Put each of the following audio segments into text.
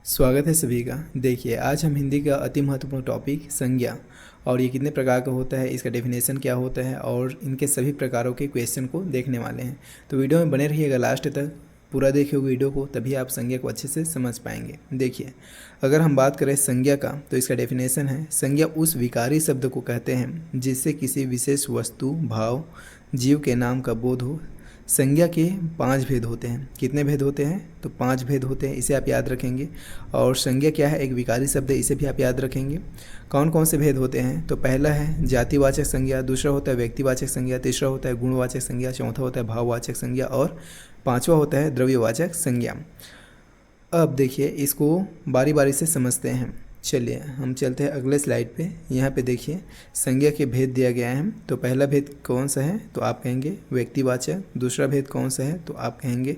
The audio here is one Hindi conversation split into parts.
स्वागत है सभी का। देखिए, आज हम हिंदी का अति महत्वपूर्ण टॉपिक संज्ञा और ये कितने प्रकार का होता है, इसका डेफिनेशन क्या होता है और इनके सभी प्रकारों के क्वेश्चन को देखने वाले हैं। तो वीडियो में बने रहिएगा लास्ट तक, पूरा देखिए वीडियो को, तभी आप संज्ञा को अच्छे से समझ पाएंगे। देखिए, अगर हम बात करें संज्ञा का तो इसका डेफिनेशन है, संज्ञा उस विकारी शब्द को कहते हैं जिससे किसी विशेष वस्तु, भाव, जीव के नाम का बोध हो। संज्ञा के 5 भेद होते हैं। कितने भेद होते हैं? तो 5 भेद होते हैं, इसे आप याद रखेंगे। और संज्ञा क्या है? एक विकारी शब्द है, इसे भी आप याद रखेंगे। कौन कौन से भेद होते हैं? तो पहला है जातिवाचक संज्ञा, दूसरा होता है व्यक्तिवाचक संज्ञा, तीसरा होता है गुणवाचक संज्ञा, चौथा होता है भाववाचक संज्ञा और पांचवा होता है द्रव्यवाचक संज्ञा। अब देखिए, इसको बारी बारी से समझते हैं। चलिए हम चलते हैं अगले स्लाइड पे। यहाँ पे देखिए संज्ञा के भेद दिया गया है। तो पहला भेद कौन सा है? तो आप कहेंगे व्यक्तिवाचक। दूसरा भेद कौन सा है? तो आप कहेंगे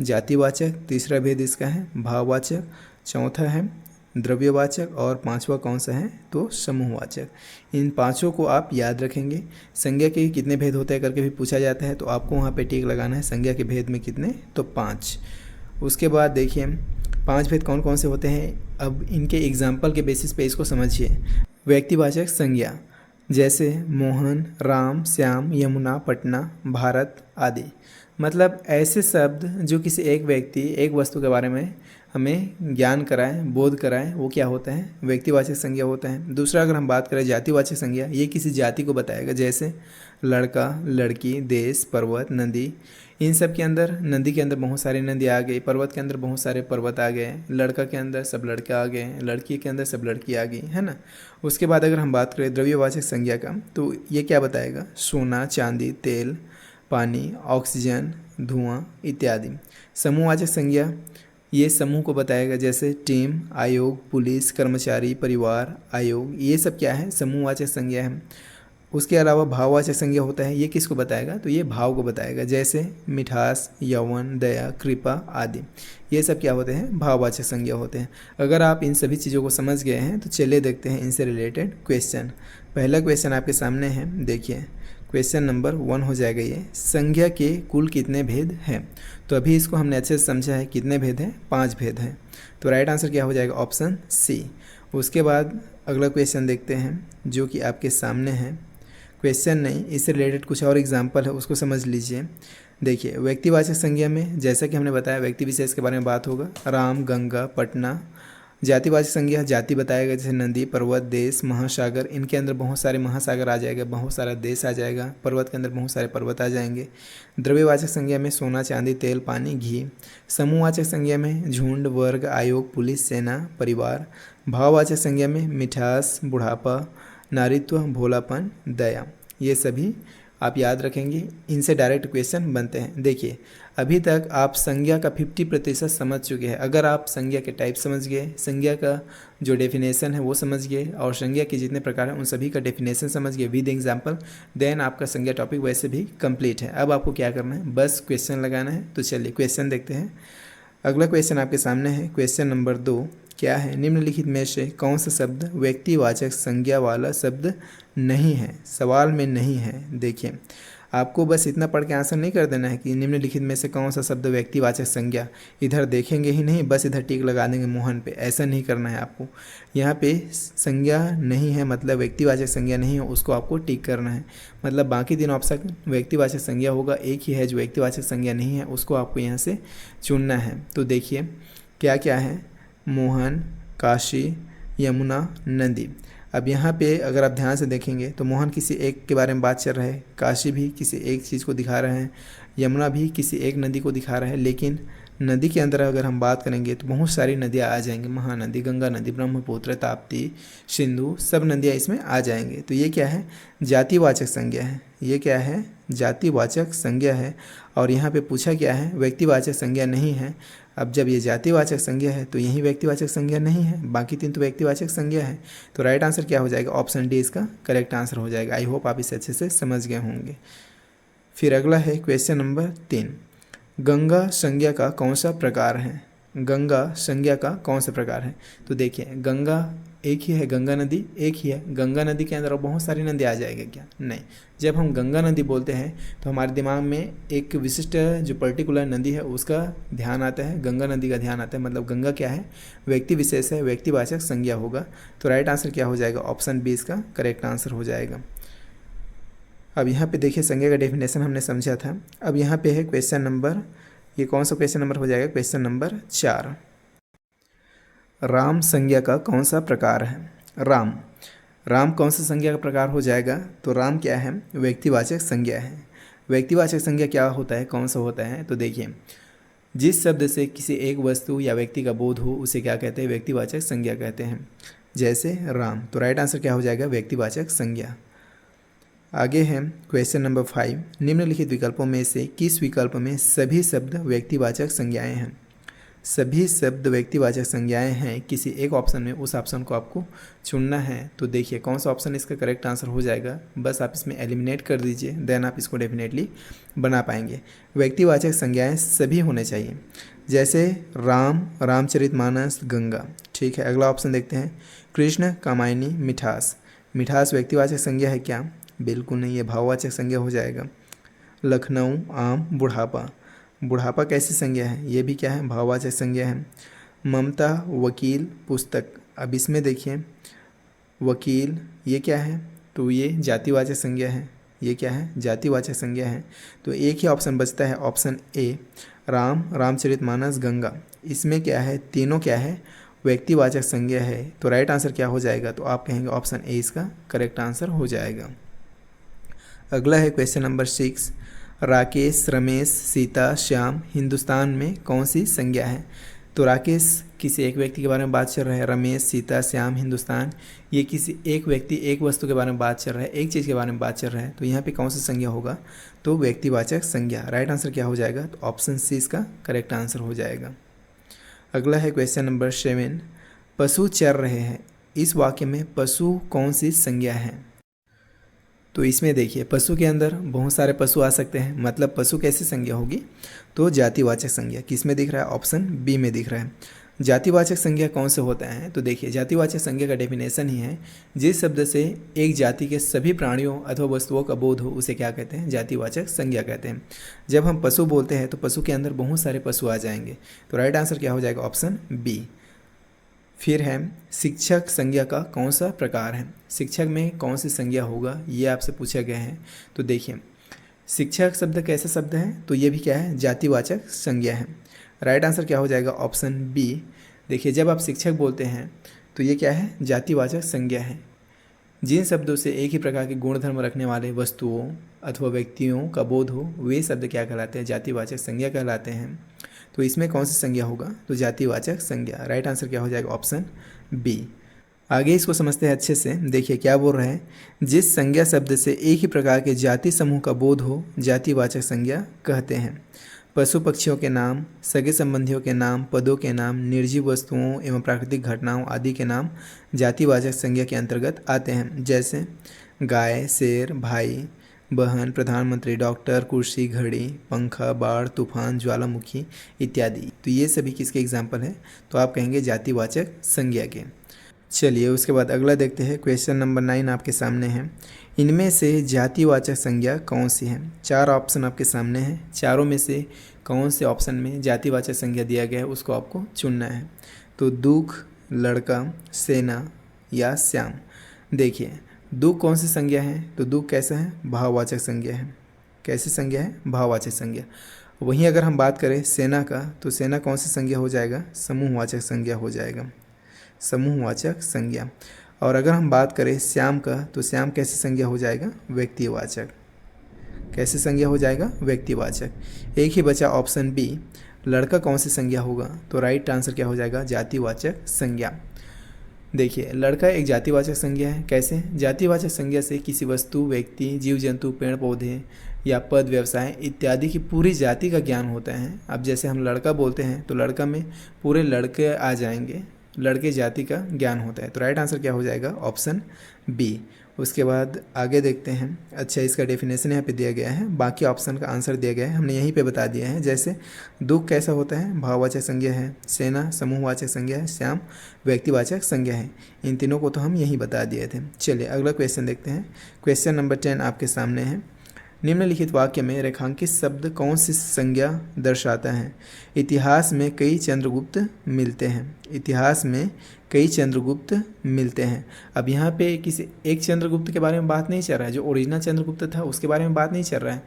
जातिवाचक। तीसरा भेद इसका है भाववाचक। चौथा है द्रव्यवाचक और पांचवा कौन सा है? तो समूहवाचक। इन पांचों को आप याद रखेंगे। संज्ञा के कितने भेद होते हैं करके भी पूछा जाता है, तो आपको वहाँ पे टिक लगाना है। संज्ञा के भेद में कितने? तो 5। उसके बाद देखिए 5 भेद कौन कौन से होते हैं। अब इनके एग्जाम्पल के बेसिस पे इसको समझिए। व्यक्तिवाचक संज्ञा जैसे मोहन, राम, श्याम, यमुना, पटना, भारत आदि। मतलब ऐसे शब्द जो किसी एक व्यक्ति, एक वस्तु के बारे में हमें ज्ञान कराए, बोध कराए, वो क्या होता है? व्यक्तिवाचक संज्ञा होता है। दूसरा अगर हम बात करें जातिवाचक संज्ञा, ये किसी जाति को बताएगा, जैसे लड़का, लड़की, देश, पर्वत, नदी। इन सब के अंदर, नदी के अंदर बहुत सारी नदी आ गई, पर्वत के अंदर बहुत सारे पर्वत आ गए, लड़का के अंदर सब लड़के आ गए, लड़की के अंदर सब लड़की आ गई, है ना। उसके बाद अगर हम बात करें द्रव्यवाचक संज्ञा का, तो ये क्या बताएगा? सोना, चांदी, तेल, पानी, ऑक्सीजन, धुआं इत्यादि। समूहवाचक संज्ञा ये समूह को बताएगा, जैसे टीम, आयोग, पुलिस, कर्मचारी, परिवार, आयोग। ये सब क्या है? समूहवाचक संज्ञा है। उसके अलावा भाववाचक संज्ञा होता है। ये किसको बताएगा? तो ये भाव को बताएगा, जैसे मिठास, यौवन, दया, कृपा आदि। ये सब क्या होते हैं? भाववाचक संज्ञा होते हैं। अगर आप इन सभी चीज़ों को समझ गए हैं तो चलिए देखते हैं इनसे रिलेटेड क्वेश्चन। पहला क्वेश्चन आपके सामने है, देखिए क्वेश्चन नंबर 1 हो जाएगा ये। संज्ञा के कुल कितने भेद हैं? तो अभी इसको हमने अच्छे से समझा है। कितने भेद हैं? 5 भेद हैं। तो राइट आंसर क्या हो जाएगा? Option C. उसके बाद अगला क्वेश्चन देखते हैं जो कि आपके सामने है। क्वेश्चन नहीं, इससे रिलेटेड कुछ और एग्जाम्पल है, उसको समझ लीजिए। देखिए व्यक्तिवाचक संज्ञा में जैसा कि हमने बताया व्यक्ति विशेष के बारे में बात होगा, राम, गंगा, पटना। जातिवाचक संज्ञा जाति बताएगा, जैसे नदी, पर्वत, देश, महासागर। इनके अंदर बहुत सारे महासागर आ जाएगा, बहुत सारा देश आ जाएगा। पर्वत के अंदर बहुत सारे पर्वत आ जाएंगे। द्रव्यवाचक संज्ञा में सोना, चांदी, तेल, पानी, घी। समूहवाचक संज्ञा में झुंड, वर्ग, आयोग, पुलिस, सेना, परिवार। भाववाचक संज्ञा में मिठास, बुढ़ापा, नारीत्व, भोलापन, दया। ये सभी आप याद रखेंगे। इनसे डायरेक्ट क्वेश्चन बनते हैं। देखिए अभी तक आप संज्ञा का 50% समझ चुके हैं। अगर आप संज्ञा के टाइप समझ गए, संज्ञा का जो डेफिनेशन है वो समझ गए और संज्ञा के जितने प्रकार हैं उन सभी का डेफिनेशन समझ गए विद एग्जाम्पल, देन आपका संज्ञा टॉपिक वैसे भी कंप्लीट है। अब आपको क्या करना है? बस क्वेश्चन लगाना है। तो चलिए क्वेश्चन देखते हैं। अगला क्वेश्चन आपके सामने है, क्वेश्चन नंबर 2। क्या है? निम्नलिखित में से कौन सा शब्द व्यक्तिवाचक संज्ञा वाला शब्द नहीं है? सवाल में नहीं है। देखिए आपको बस इतना पढ़ के आंसर नहीं कर देना है कि निम्नलिखित में से कौन सा शब्द व्यक्तिवाचक संज्ञा, इधर देखेंगे ही नहीं, बस इधर टिक लगा देंगे मोहन पे। ऐसा नहीं करना है आपको। यहाँ पे संज्ञा नहीं है मतलब व्यक्तिवाचक संज्ञा नहीं है, उसको आपको टिक करना है। मतलब बाकी 3 ऑप्शन व्यक्तिवाचक संज्ञा होगा, एक ही है जो व्यक्तिवाचक संज्ञा नहीं है, उसको आपको यहाँ से चुनना है। तो देखिए क्या क्या है? मोहन, काशी, यमुना, नदी। अब यहाँ पे अगर आप ध्यान से देखेंगे तो मोहन किसी एक के बारे में बात चल रहा है, काशी भी किसी एक चीज़ को दिखा रहे हैं, यमुना भी किसी एक नदी को दिखा रहा है। लेकिन नदी के अंदर अगर हम बात करेंगे तो बहुत सारी नदियाँ आ जाएंगी, महानदी, गंगा नदी, ब्रह्मपुत्र, ताप्ती, सिंधु, सब नदियाँ इसमें आ जाएंगे। तो ये क्या है? जातिवाचक संज्ञा है। ये क्या है? जातिवाचक संज्ञा है। और यहाँ पे पूछा क्या है? व्यक्तिवाचक संज्ञा नहीं है। अब जब ये जातिवाचक संज्ञा है तो यही व्यक्तिवाचक संज्ञा नहीं है, बाकी 3 तो व्यक्तिवाचक संज्ञा है। तो राइट आंसर क्या हो जाएगा? ऑप्शन डी इसका करेक्ट आंसर हो जाएगा। आई होप आप इसे अच्छे से समझ गए होंगे। फिर अगला है क्वेश्चन नंबर 3। गंगा संज्ञा का कौन सा प्रकार है? गंगा संज्ञा का कौन सा प्रकार है? तो देखिए गंगा एक ही है, गंगा नदी एक ही है। गंगा नदी के अंदर बहुत सारी नदी आ जाएगी क्या? नहीं। जब हम गंगा नदी बोलते हैं तो हमारे दिमाग में एक विशिष्ट जो पर्टिकुलर नदी है उसका ध्यान आता है, गंगा नदी का ध्यान आता है। मतलब गंगा क्या है? व्यक्ति विशेष है, व्यक्तिवाचक संज्ञा होगा। तो राइट आंसर क्या हो जाएगा? ऑप्शन बी इसका करेक्ट आंसर हो जाएगा। अब यहाँ पे देखिए संज्ञा का डेफिनेशन हमने समझा था। अब यहाँ पे है क्वेश्चन नंबर, ये कौन सा क्वेश्चन नंबर हो जाएगा? Question number 4। राम संज्ञा का कौन सा प्रकार है? राम, राम कौन सा संज्ञा का प्रकार हो जाएगा? तो राम क्या है? व्यक्तिवाचक संज्ञा है। व्यक्तिवाचक संज्ञा क्या होता है, कौन सा होता है? तो देखिए जिस शब्द से किसी एक वस्तु या व्यक्ति का बोध हो उसे क्या कहते हैं? व्यक्तिवाचक संज्ञा कहते हैं। जैसे राम, तो राइट आंसर क्या हो जाएगा? व्यक्तिवाचक संज्ञा। आगे है क्वेश्चन नंबर 5। निम्नलिखित विकल्पों में से किस विकल्प में सभी शब्द व्यक्तिवाचक संज्ञाएं हैं? सभी शब्द व्यक्तिवाचक संज्ञाएं हैं किसी एक ऑप्शन में, उस ऑप्शन को आपको चुनना है। तो देखिए कौन सा ऑप्शन इसका करेक्ट आंसर हो जाएगा, बस आप इसमें एलिमिनेट कर दीजिए, देन आप इसको डेफिनेटली बना पाएंगे। व्यक्तिवाचक संज्ञाएं सभी होने चाहिए, जैसे राम, रामचरितमानस, गंगा। ठीक है, अगला ऑप्शन देखते हैं। कृष्ण, कामायनी, मिठास। मिठास व्यक्तिवाचक संज्ञा है क्या? बिल्कुल नहीं, ये भाववाचक संज्ञा हो जाएगा। लखनऊ, आम, बुढ़ापा। बुढ़ापा कैसी संज्ञा है? ये भी क्या है? भाववाचक संज्ञा है। ममता, वकील, पुस्तक। अब इसमें देखिए वकील ये क्या है? तो ये जातिवाचक संज्ञा है। ये क्या है? जातिवाचक संज्ञा है। तो एक ही ऑप्शन बचता है, ऑप्शन ए, राम, रामचरितमानस, गंगा। इसमें क्या है? तीनों क्या है? व्यक्तिवाचक संज्ञा है। तो राइट आंसर क्या हो जाएगा? तो आप कहेंगे ऑप्शन ए इसका करेक्ट आंसर हो जाएगा। अगला है क्वेश्चन नंबर 6। राकेश, रमेश, सीता, श्याम हिंदुस्तान में कौन सी संज्ञा है? तो राकेश किसी एक व्यक्ति के बारे में बात चल रहा है, रमेश, सीता, श्याम, हिंदुस्तान ये किसी एक व्यक्ति, एक वस्तु के बारे में बात चल रहा है, एक चीज़ के बारे में बात चल रहा है। तो यहाँ पे कौन सी संज्ञा होगा? तो व्यक्तिवाचक संज्ञा। राइट आंसर क्या हो जाएगा? तो ऑप्शन सी इसका करेक्ट आंसर हो जाएगा। अगला है क्वेश्चन नंबर 7। पशु चर रहे हैं, इस वाक्य में पशु कौन सी संज्ञा है? तो इसमें देखिए पशु के अंदर बहुत सारे पशु आ सकते हैं, मतलब पशु कैसी संज्ञा होगी? तो जातिवाचक संज्ञा। किस में दिख रहा है? ऑप्शन बी में दिख रहा है। जातिवाचक संज्ञा कौन से होता है? तो देखिए जातिवाचक संज्ञा का डेफिनेशन ही है जिस शब्द से एक जाति के सभी प्राणियों अथवा वस्तुओं का बोध हो उसे क्या कहते हैं? जातिवाचक संज्ञा कहते हैं। जब हम पशु बोलते हैं तो पशु के अंदर बहुत सारे पशु आ जाएंगे। तो राइट आंसर क्या हो जाएगा? Option B. फिर है शिक्षक संज्ञा का कौन सा प्रकार है? शिक्षक में कौन सी संज्ञा होगा, ये आपसे पूछा गया है। तो देखिए शिक्षक शब्द कैसा शब्द है? तो ये भी क्या है? जातिवाचक संज्ञा है। राइट आंसर क्या हो जाएगा? Option B. देखिए जब आप शिक्षक बोलते हैं तो ये क्या है? जातिवाचक संज्ञा है। जिन शब्दों से एक ही प्रकार के गुणधर्म रखने वाले वस्तुओं अथवा व्यक्तियों का बोध हो वे शब्द क्या कहलाते हैं? जातिवाचक संज्ञा कहलाते हैं। तो इसमें कौन सी संज्ञा होगा? तो जातिवाचक संज्ञा। राइट आंसर क्या हो जाएगा? Option B. आगे इसको समझते हैं अच्छे से। देखिए क्या बोल रहे हैं, जिस संज्ञा शब्द से एक ही प्रकार के जाति समूह का बोध हो जातिवाचक संज्ञा कहते हैं। पशु पक्षियों के नाम, सगे संबंधियों के नाम, पदों के नाम, निर्जीव वस्तुओं एवं प्राकृतिक घटनाओं आदि के नाम जातिवाचक संज्ञा के अंतर्गत आते हैं। जैसे गाय, शेर, भाई, बहन, प्रधानमंत्री, डॉक्टर, कुर्सी, घड़ी, पंखा, बाढ़, तूफान, ज्वालामुखी इत्यादि। तो ये सभी किसके एग्जाम्पल हैं? तो आप कहेंगे जातिवाचक संज्ञा के। चलिए उसके बाद अगला देखते हैं। क्वेश्चन नंबर 9 आपके सामने है। इनमें से जातिवाचक संज्ञा कौन सी है? 4 ऑप्शन आपके सामने हैं। चारों में से कौन से ऑप्शन में जातिवाचक संज्ञा दिया गया है उसको आपको चुनना है। तो दुख, लड़का, सेना या श्याम। देखिए दुख कौन सी संज्ञा है? तो दुख कैसा है? भाववाचक संज्ञा है। कैसी संज्ञा है? भाववाचक संज्ञा। वहीं अगर हम बात करें सेना का, तो सेना कौन सी संज्ञा हो जाएगा? समूहवाचक संज्ञा हो जाएगा। समूहवाचक संज्ञा। और अगर हम बात करें श्याम का, तो श्याम कैसी संज्ञा हो जाएगा? व्यक्तिवाचक। कैसी संज्ञा हो जाएगा? व्यक्तिवाचक। एक ही बचा ऑप्शन बी, लड़का कौन सी संज्ञा होगा? तो राइट आंसर क्या हो जाएगा? जातिवाचक संज्ञा। देखिए लड़का एक जातिवाचक संज्ञा है। कैसे? जातिवाचक संज्ञा से किसी वस्तु, व्यक्ति, जीव जंतु, पेड़ पौधे या पद, व्यवसाय इत्यादि की पूरी जाति का ज्ञान होता है। अब जैसे हम लड़का बोलते हैं तो लड़का में पूरे लड़के आ जाएंगे, लड़के जाति का ज्ञान होता है। तो राइट आंसर क्या हो जाएगा? Option B. उसके बाद आगे देखते हैं। अच्छा, इसका डेफिनेशन यहाँ पे दिया गया है, बाकी ऑप्शन का आंसर दिया गया है, हमने यहीं पे बता दिया है। जैसे दुख कैसा होता है, भाववाचक संज्ञा है। सेना समूहवाचक संज्ञा है। श्याम व्यक्तिवाचक संज्ञा है। इन तीनों को तो हम यहीं बता दिए थे। चलिए अगला क्वेश्चन देखते हैं। क्वेश्चन नंबर 10 आपके सामने है। निम्नलिखित वाक्य में रेखांकित शब्द कौन सी संज्ञा दर्शाता है? इतिहास में कई चंद्रगुप्त मिलते हैं। इतिहास में कई चंद्रगुप्त मिलते हैं। अब यहाँ पे किसी एक चंद्रगुप्त के बारे में बात नहीं चल रहा है, जो ओरिजिनल चंद्रगुप्त था उसके बारे में बात नहीं चल रहा है।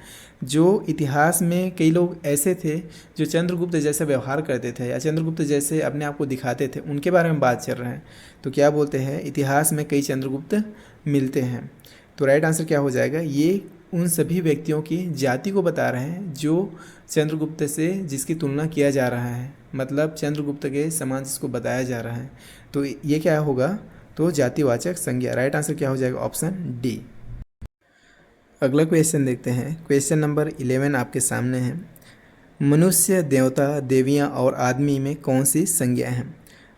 जो इतिहास में कई लोग ऐसे थे जो चंद्रगुप्त जैसा व्यवहार करते थे या चंद्रगुप्त जैसे अपने आप को दिखाते थे, उनके बारे में बात चल रहा है। तो क्या बोलते हैं, इतिहास में कई चंद्रगुप्त मिलते हैं। तो राइट आंसर क्या हो जाएगा, ये उन सभी व्यक्तियों की जाति को बता रहे हैं जो चंद्रगुप्त से जिसकी तुलना किया जा रहा है, मतलब चंद्रगुप्त के समान जिसको बताया जा रहा है। तो ये क्या होगा, तो जातिवाचक संज्ञा। राइट आंसर क्या हो जाएगा, ऑप्शन डी। अगला क्वेश्चन देखते हैं। क्वेश्चन नंबर 11 आपके सामने है। मनुष्य, देवता, देवियाँ और आदमी में कौन सी संज्ञा हैं?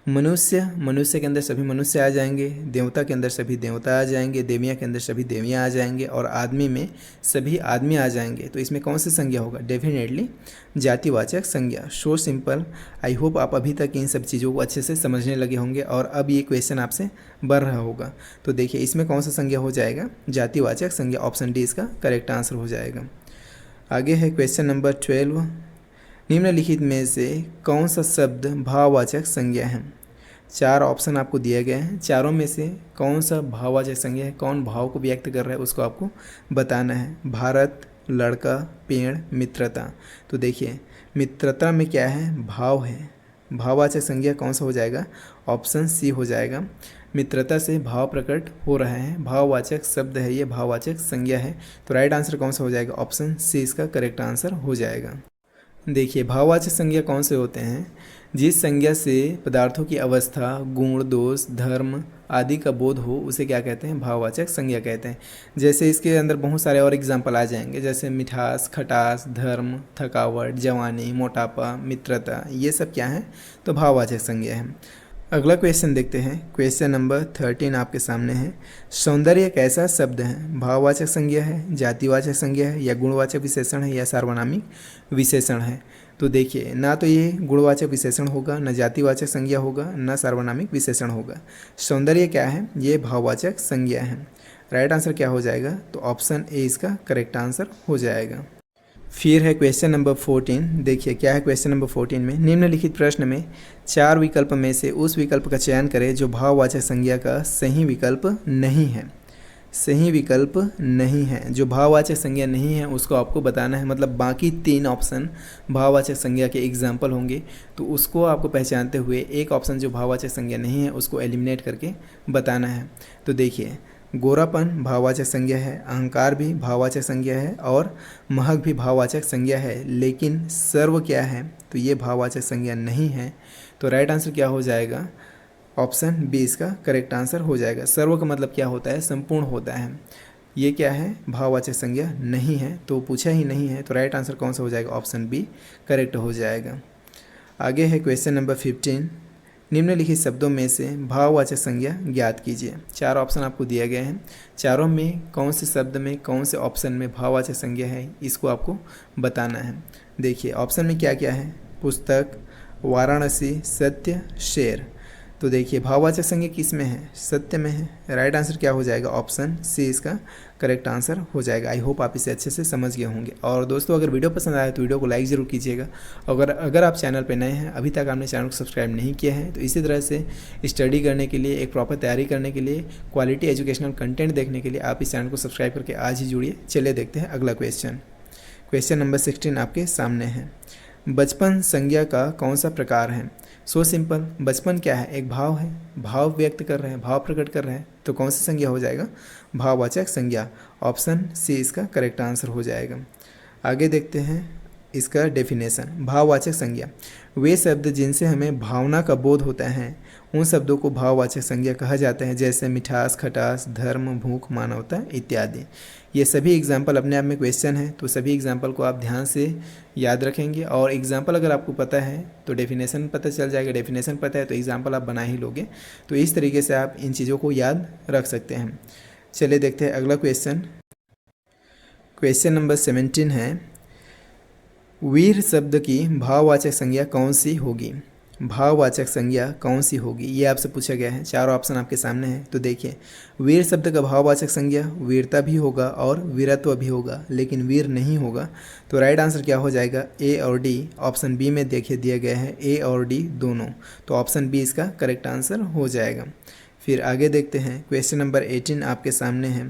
मनुष्य के अंदर सभी मनुष्य आ जाएंगे, देवता के अंदर सभी देवता आ जाएंगे, देवियाँ के अंदर सभी देवियाँ आ जाएंगे और आदमी में सभी आदमी आ जाएंगे। तो इसमें कौन सी संज्ञा होगा? डेफिनेटली जातिवाचक संज्ञा। So simple. आई होप आप अभी तक इन सब चीज़ों को अच्छे से समझने लगे होंगे और अब ये क्वेश्चन आपसे बढ़ रहा होगा। तो देखिए इसमें कौन सा संज्ञा हो जाएगा, जातिवाचक संज्ञा। ऑप्शन डी इसका करेक्ट आंसर हो जाएगा। आगे है क्वेश्चन नंबर 12। निम्नलिखित में से कौन सा शब्द भाववाचक संज्ञा है? 4 ऑप्शन आपको दिए गए हैं, चारों में से कौन सा भाववाचक संज्ञा है, कौन भाव को व्यक्त कर रहा है उसको आपको बताना है। भारत, लड़का, पेड़, मित्रता। तो देखिए मित्रता में क्या है, भाव है। भाववाचक संज्ञा कौन सा हो जाएगा, ऑप्शन सी हो जाएगा। मित्रता से भाव प्रकट हो रहा है, भाववाचक शब्द है ये, भाववाचक संज्ञा है। तो राइट आंसर कौन सा हो जाएगा, ऑप्शन सी इसका करेक्ट आंसर हो जाएगा। देखिए भाववाचक संज्ञा कौन से होते हैं, जिस संज्ञा से पदार्थों की अवस्था, गुण, दोष, धर्म आदि का बोध हो उसे क्या कहते हैं, भाववाचक संज्ञा कहते हैं। जैसे इसके अंदर बहुत सारे और एग्जाम्पल आ जाएंगे, जैसे मिठास, खटास, धर्म, थकावट, जवानी, मोटापा, मित्रता, ये सब क्या है, तो भाववाचक संज्ञा है। अगला क्वेश्चन देखते हैं। क्वेश्चन नंबर 13 आपके सामने है। सौंदर्य एक ऐसा शब्द है, भाववाचक संज्ञा है, जातिवाचक संज्ञा है, या गुणवाचक विशेषण है, या सार्वनामिक विशेषण है? तो देखिए ना तो ये गुणवाचक विशेषण होगा, न जातिवाचक संज्ञा होगा, न सार्वनामिक विशेषण होगा। सौंदर्य क्या है, ये भाववाचक संज्ञा है। राइट आंसर क्या हो जाएगा, तो ऑप्शन ए इसका करेक्ट आंसर हो जाएगा। फिर है क्वेश्चन नंबर 14। देखिए क्या है क्वेश्चन नंबर 14 में। निम्नलिखित प्रश्न में 4 विकल्प में से उस विकल्प का चयन करें जो भाववाचक संज्ञा का सही विकल्प नहीं है। सही विकल्प नहीं है, जो भाववाचक संज्ञा नहीं है उसको आपको बताना है। मतलब बाकी 3 ऑप्शन भाववाचक संज्ञा के एग्जाम्पल होंगे, तो उसको आपको पहचानते हुए एक ऑप्शन जो भाववाचक संज्ञा नहीं है उसको एलिमिनेट करके बताना है। तो देखिए गोरापन भाववाचक संज्ञा है, अहंकार भी भाववाचक संज्ञा है और महक भी भाववाचक संज्ञा है, लेकिन सर्व क्या है, तो ये भाववाचक संज्ञा नहीं है। तो राइट आंसर क्या हो जाएगा, ऑप्शन बी इसका करेक्ट आंसर हो जाएगा। सर्व का मतलब क्या होता है, संपूर्ण होता है। ये क्या है, भाववाचक संज्ञा नहीं है, तो पूछा ही नहीं है। तो राइट आंसर कौन सा हो जाएगा, ऑप्शन बी करेक्ट हो जाएगा। आगे है क्वेश्चन नंबर 15। निम्नलिखित शब्दों में से भाववाचक संज्ञा ज्ञात कीजिए। 4 ऑप्शन आपको दिए गए हैं, चारों में कौन से शब्द में कौन से ऑप्शन में भाववाचक संज्ञा है इसको आपको बताना है। देखिए ऑप्शन में क्या क्या है, पुस्तक, वाराणसी, सत्य, शेर। तो देखिए भाववाचक संज्ञा किस में है, सत्य में है। राइट आंसर क्या हो जाएगा, ऑप्शन सी इसका करेक्ट आंसर हो जाएगा। आई होप आप इसे अच्छे से समझ गए होंगे। और दोस्तों अगर वीडियो पसंद आया तो वीडियो को लाइक ज़रूर कीजिएगा। अगर आप चैनल पर नए हैं, अभी तक आपने चैनल को सब्सक्राइब नहीं किया है, तो इसी तरह से स्टडी करने के लिए, एक प्रॉपर तैयारी करने के लिए, क्वालिटी एजुकेशनल कंटेंट देखने के लिए आप इस चैनल को सब्सक्राइब करके आज ही जुड़िए। चलिए देखते हैं अगला क्वेश्चन। क्वेश्चन नंबर 16 आपके सामने है। बचपन संज्ञा का कौन सा प्रकार है? So simple. बचपन क्या है, एक भाव है, भाव व्यक्त कर रहे हैं, भाव प्रकट कर रहे हैं, तो कौन सी संज्ञा हो जाएगा, भाववाचक संज्ञा। ऑप्शन सी इसका करेक्ट आंसर हो जाएगा। आगे देखते हैं इसका डेफिनेशन। भाववाचक संज्ञा वे शब्द जिनसे हमें भावना का बोध होता है, उन शब्दों को भाववाचक संज्ञा कहा जाता है, जैसे मिठास, खटास, धर्म, भूख, मानवता इत्यादि। ये सभी एग्जाम्पल अपने आप में क्वेश्चन है, तो सभी एग्जाम्पल को आप ध्यान से याद रखेंगे। और एग्जाम्पल अगर आपको पता है तो डेफिनेशन पता चल जाएगा, डेफिनेशन पता है तो एग्जाम्पल आप बना ही लोगे। तो इस तरीके से आप इन चीज़ों को याद रख सकते हैं। चलिए देखते हैं अगला क्वेश्चन। क्वेश्चन नंबर 17 है, वीर शब्द की भाववाचक संज्ञा कौन सी होगी? भाववाचक संज्ञा कौन सी होगी, ये आपसे पूछा गया है। चारों ऑप्शन आपके सामने हैं। तो देखिए, वीर शब्द का भाववाचक संज्ञा वीरता भी होगा और वीरत्व भी होगा, लेकिन वीर नहीं होगा। तो राइट आंसर क्या हो जाएगा? ए और डी। ऑप्शन बी में देखिए दिया गया है ए और डी दोनों, तो ऑप्शन बी इसका करेक्ट आंसर हो जाएगा। फिर आगे देखते हैं, क्वेश्चन नंबर 18 आपके सामने है,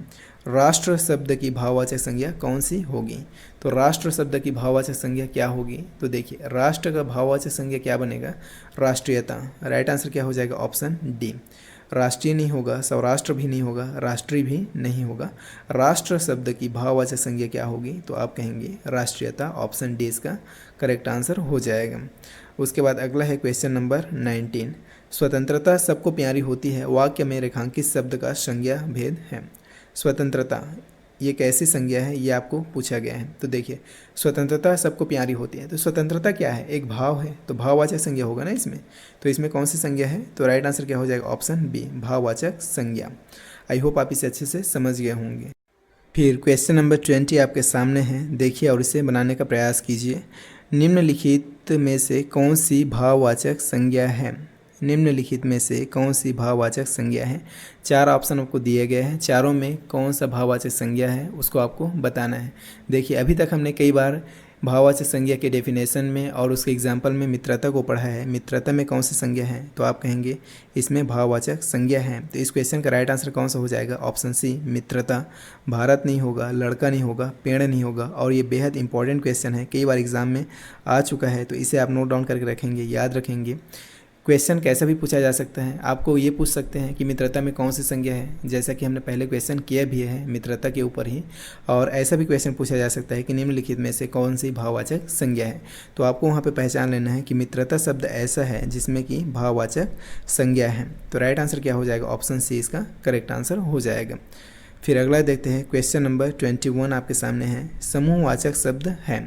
राष्ट्र शब्द की भाववाचक संज्ञा कौन सी होगी? तो राष्ट्र शब्द की भाववाचक संज्ञा क्या होगी? तो देखिए, राष्ट्र का भाववाचक संज्ञा क्या बनेगा? राष्ट्रीयता। राइट आंसर क्या हो जाएगा? Option D. राष्ट्रीय नहीं होगा, सौराष्ट्र भी नहीं होगा, राष्ट्रीय भी नहीं होगा। राष्ट्र शब्द की भाववाचक संज्ञा क्या होगी? तो आप कहेंगे राष्ट्रीयता। ऑप्शन डी इसका करेक्ट आंसर हो जाएगा। उसके बाद अगला है क्वेश्चन नंबर 19, स्वतंत्रता सबको प्यारी होती है, वाक्य में रेखांकित शब्द का संज्ञा भेद है। स्वतंत्रता ये कैसी संज्ञा है, ये आपको पूछा गया है। तो देखिए, स्वतंत्रता सबको प्यारी होती है, तो स्वतंत्रता क्या है? एक भाव है, तो भाववाचक संज्ञा होगा ना इसमें। तो इसमें कौन सी संज्ञा है? तो राइट आंसर क्या हो जाएगा? ऑप्शन बी, भाववाचक संज्ञा। आई होप आप इसे अच्छे से समझ गए होंगे। फिर क्वेश्चन नंबर 20 आपके सामने है, देखिए और इसे बनाने का प्रयास कीजिए। निम्नलिखित में से कौन सी भाववाचक संज्ञा है? निम्नलिखित में से कौन सी भाववाचक संज्ञा है? चार ऑप्शन आपको दिए गए हैं, चारों में कौन सा भाववाचक संज्ञा है उसको आपको बताना है। देखिए, अभी तक हमने कई बार भाववाचक संज्ञा के डेफिनेशन में और उसके एग्जाम्पल में मित्रता को पढ़ा है। मित्रता में कौन सी संज्ञा है? तो आप कहेंगे इसमें भाववाचक संज्ञा है। तो इस क्वेश्चन का राइट आंसर कौन सा हो जाएगा? ऑप्शन सी, मित्रता। भारत नहीं होगा, लड़का नहीं होगा, पेड़ नहीं होगा। और ये बेहद इंपॉर्टेंट क्वेश्चन है, कई बार एग्जाम में आ चुका है, तो इसे आप नोट डाउन करके रखेंगे, याद रखेंगे। क्वेश्चन कैसा भी पूछा जा सकता है, आपको ये पूछ सकते हैं कि मित्रता में कौन सी संज्ञा है, जैसा कि हमने पहले क्वेश्चन किया भी है मित्रता के ऊपर ही। और ऐसा भी क्वेश्चन पूछा जा सकता है कि निम्नलिखित में से कौन सी भाववाचक संज्ञा है। तो आपको वहाँ पे पहचान लेना है कि मित्रता शब्द ऐसा है जिसमें कि भाववाचक संज्ञा है। तो राइट आंसर क्या हो जाएगा? ऑप्शन सी इसका करेक्ट आंसर हो जाएगा। फिर अगला देखते हैं, क्वेश्चन नंबर 21 आपके सामने है, समूहवाचक शब्द है।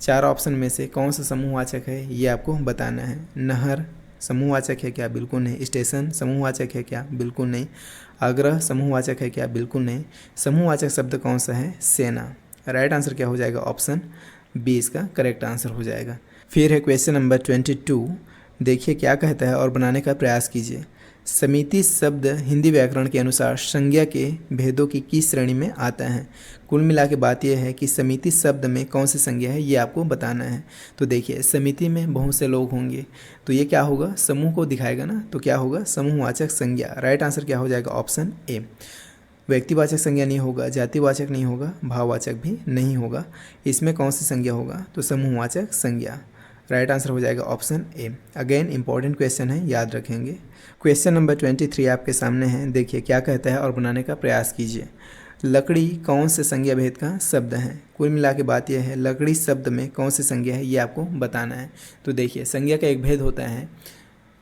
चार ऑप्शन में से कौन सा समूहवाचक है, ये आपको बताना है। नहर समूहवाचक है क्या? बिल्कुल नहीं। स्टेशन समूहवाचक है क्या? बिल्कुल नहीं। आग्रह समूहवाचक है क्या? बिल्कुल नहीं। समूहवाचक शब्द कौन सा है? सेना। राइट आंसर क्या हो जाएगा? ऑप्शन बी इसका करेक्ट आंसर हो जाएगा। फिर है क्वेश्चन नंबर 22, देखिए क्या कहता है और बनाने का प्रयास कीजिए। समिति शब्द हिंदी व्याकरण के अनुसार संज्ञा के भेदों की किस श्रेणी में आता है? कुल मिला के बात यह है कि समिति शब्द में कौन सी संज्ञा है, ये आपको बताना है। तो देखिए, समिति में बहुत से लोग होंगे, तो ये क्या होगा? समूह को दिखाएगा ना, तो क्या होगा? समूहवाचक संज्ञा। राइट आंसर क्या हो जाएगा? Option A. व्यक्तिवाचक संज्ञा नहीं होगा, जातिवाचक नहीं होगा, भाववाचक भी नहीं होगा। इसमें कौन सी संज्ञा होगा? तो समूहवाचक संज्ञा। राइट आंसर हो जाएगा option A. Again important question है, याद रखेंगे। क्वेश्चन नंबर 23 आपके सामने है, देखिए क्या कहता है और बनाने का प्रयास कीजिए। लकड़ी कौन से संज्ञा भेद का शब्द है? कुल मिला के बात यह है, लकड़ी शब्द में कौन सी संज्ञा है, ये आपको बताना है। तो देखिए, संज्ञा का एक भेद होता है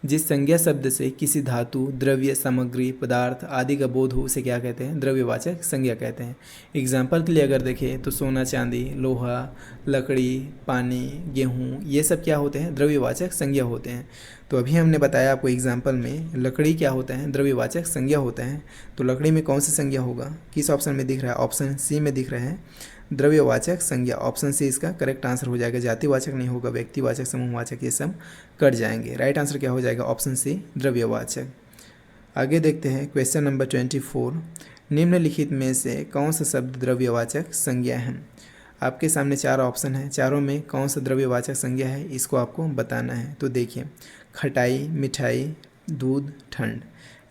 जिस संज्ञा शब्द से किसी धातु, द्रव्य, सामग्री, पदार्थ आदि का बोध हो, उसे क्या कहते हैं? द्रव्यवाचक संज्ञा कहते हैं। एग्जाम्पल के लिए अगर देखें तो सोना, चांदी, लोहा, लकड़ी, पानी, गेहूँ, ये सब क्या होते हैं? द्रव्यवाचक संज्ञा होते हैं। तो अभी हमने बताया आपको एग्जाम्पल में, लकड़ी क्या होता है? द्रव्यवाचक संज्ञा होता है। तो लकड़ी में कौन सी संज्ञा होगा? किस ऑप्शन में दिख रहा है? ऑप्शन सी में दिख रहा है, द्रव्यवाचक संज्ञा। ऑप्शन सी इसका करेक्ट आंसर हो जाएगा। जातिवाचक नहीं होगा, व्यक्तिवाचक, समूहवाचक, ये सब कट जाएंगे। राइट आंसर क्या हो जाएगा? ऑप्शन सी, द्रव्यवाचक। आगे देखते हैं क्वेश्चन नंबर 24, निम्नलिखित में से कौन सा शब्द द्रव्यवाचक संज्ञा है? आपके सामने चार ऑप्शन है, चारों में कौन सा द्रव्यवाचक संज्ञा है, इसको आपको बताना है। तो देखिए, खटाई, मिठाई, दूध, ठंड,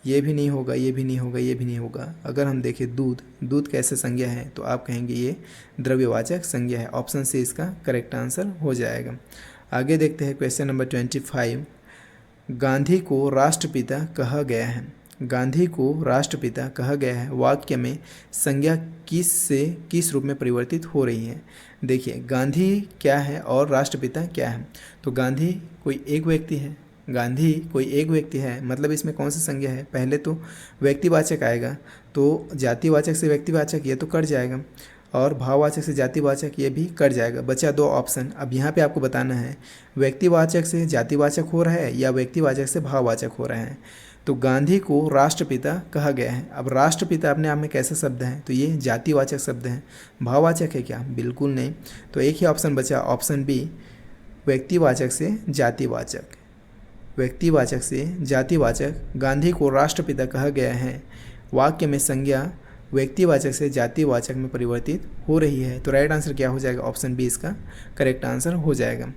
ये भी नहीं होगा, ये भी नहीं होगा, ये भी नहीं होगा। अगर हम देखें दूध, दूध कैसे संज्ञा है, तो आप कहेंगे ये द्रव्यवाचक संज्ञा है। ऑप्शन सी इसका करेक्ट आंसर हो जाएगा। आगे देखते हैं क्वेश्चन नंबर 25, गांधी को राष्ट्रपिता कहा गया है। गांधी को राष्ट्रपिता कहा गया है, वाक्य में संज्ञा किस से किस रूप में परिवर्तित हो रही है? देखिए, गांधी क्या है और राष्ट्रपिता क्या है? तो गांधी कोई एक व्यक्ति है, गांधी कोई एक व्यक्ति है, मतलब इसमें कौन सी संज्ञा है? पहले तो व्यक्तिवाचक आएगा, तो जातिवाचक से व्यक्तिवाचक ये तो कट जाएगा। और भाववाचक से जातिवाचक ये भी कट जाएगा। बचा 2 ऑप्शन। अब यहाँ पे आपको बताना है व्यक्तिवाचक से जातिवाचक हो रहा है या व्यक्तिवाचक से भाववाचक हो रहा है। तो गांधी को राष्ट्रपिता कहा गया है। अब राष्ट्रपिता अपने आप में कैसा शब्द है, तो ये जातिवाचक शब्द है। भाववाचक है क्या? बिल्कुल नहीं। तो एक ही ऑप्शन बचा, ऑप्शन बी, व्यक्तिवाचक से जातिवाचक। व्यक्तिवाचक से जातिवाचक, गांधी को राष्ट्रपिता कहा गया है, वाक्य में संज्ञा व्यक्तिवाचक से जातिवाचक में परिवर्तित हो रही है। तो राइट आंसर क्या हो जाएगा? ऑप्शन बी इसका करेक्ट आंसर हो जाएगा।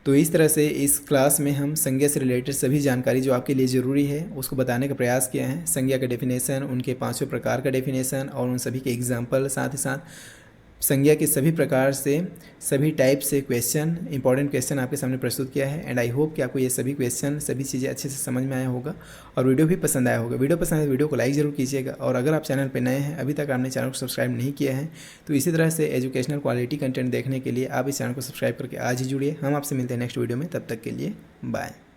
तो इस तरह से इस क्लास में हम संज्ञा से रिलेटेड सभी जानकारी जो आपके लिए ज़रूरी है उसको बताने का प्रयास किया है। संज्ञा का डेफिनेशन, उनके 5 प्रकार का डेफिनेशन और उन सभी के एग्जाम्पल, साथ ही साथ संज्ञा के सभी प्रकार से सभी टाइप से क्वेश्चन, इंपॉर्टेंट क्वेश्चन आपके सामने प्रस्तुत किया है। एंड आई होप कि आपको ये सभी क्वेश्चन, सभी चीज़ें अच्छे से समझ में आया होगा और वीडियो भी पसंद आया होगा। वीडियो पसंद आए तो वीडियो को लाइक ज़रूर कीजिएगा। और अगर आप चैनल पर नए हैं, अभी तक आपने चैनल को सब्सक्राइब नहीं किया है, तो इसी तरह से एजुकेशनल क्वालिटी कंटेंट देखने के लिए आप इस चैनल को सब्सक्राइब करके आज ही जुड़िए। हम आपसे मिलते हैं नेक्स्ट वीडियो में, तब तक के लिए बाय।